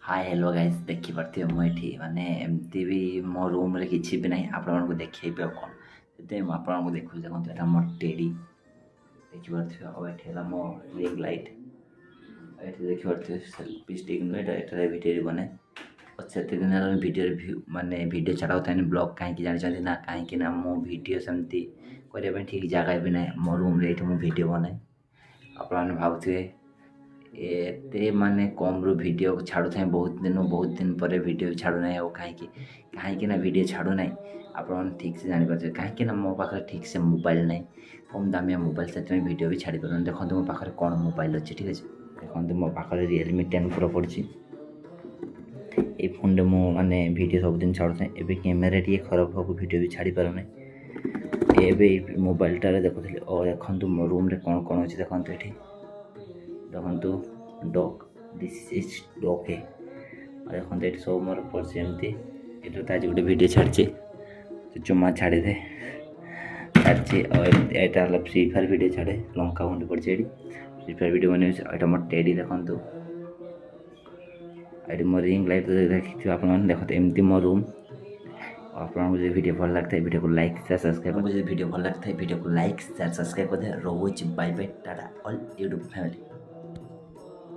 Hi hello guys देखिपे मुझे माने एमती भी मो रूम रे किसी भी ना आपण देखी आ कौन से आपको देखो देखो यहाँ मोर टेडी देखिपे और ये मो रिंग लाइट ये देखिपे सेल्फी स्टिक नुहे भिडियो बने और से दिन भिडियो माने भिडियो छाड़ा था ब्लॉग कहीं जानी ना कहीं मो भिडियो सेमती करने ठीक जगह भी ना मो रूम रे भिडियो बनाए आपने भावुए एते माने कम रू वीडियो छाड़ू था बहुत दिन पर वीडियो छाड़ू ना और कहीं वीडियो छाड़ू ना आप ठीक से जापर कहीं मो पाखे ठीक से मोबाइल ना कम दामिया मोबाइल से वीडियो भी छाड़ी पार देखो मो पाखे कौन मोबाइल अच्छे ठीक अच्छे देखो मो पाखे रियलमी 10 प्रो पड़ी ये फोन माने वीडियो सब दिन छाड़ू था एवं कैमेरा टी खराब हो वीडियो भी छाड़ी पार ना एवं मोबाइल टारे देखुली और देखो मो रूम रे कौन कौन अच्छे देखो ये देखो डॉग दिस इज डॉग है और देखो ये सब मोर पड़े एमती ये आज गोटे वीडियो छाड़ी चुमा छाड़ी दे छाड़ी और यहाँ फ्री फायर वीडियो छाड़े लंका गुंड पड़े फ्री फायर वीडियो बन यहाँ मोर टेडी देखो ये मो रिंग लाइट देखिए आप देखते एमती मो रूम आपको वीडियो भल लगता है वीडियो को लाइक शेयर सब्सक्राइब वीडियो भल लगता है वीडियो को लाइक शेयर सब्सक्राइब कर दे रोज bye bye tata all YouTube family.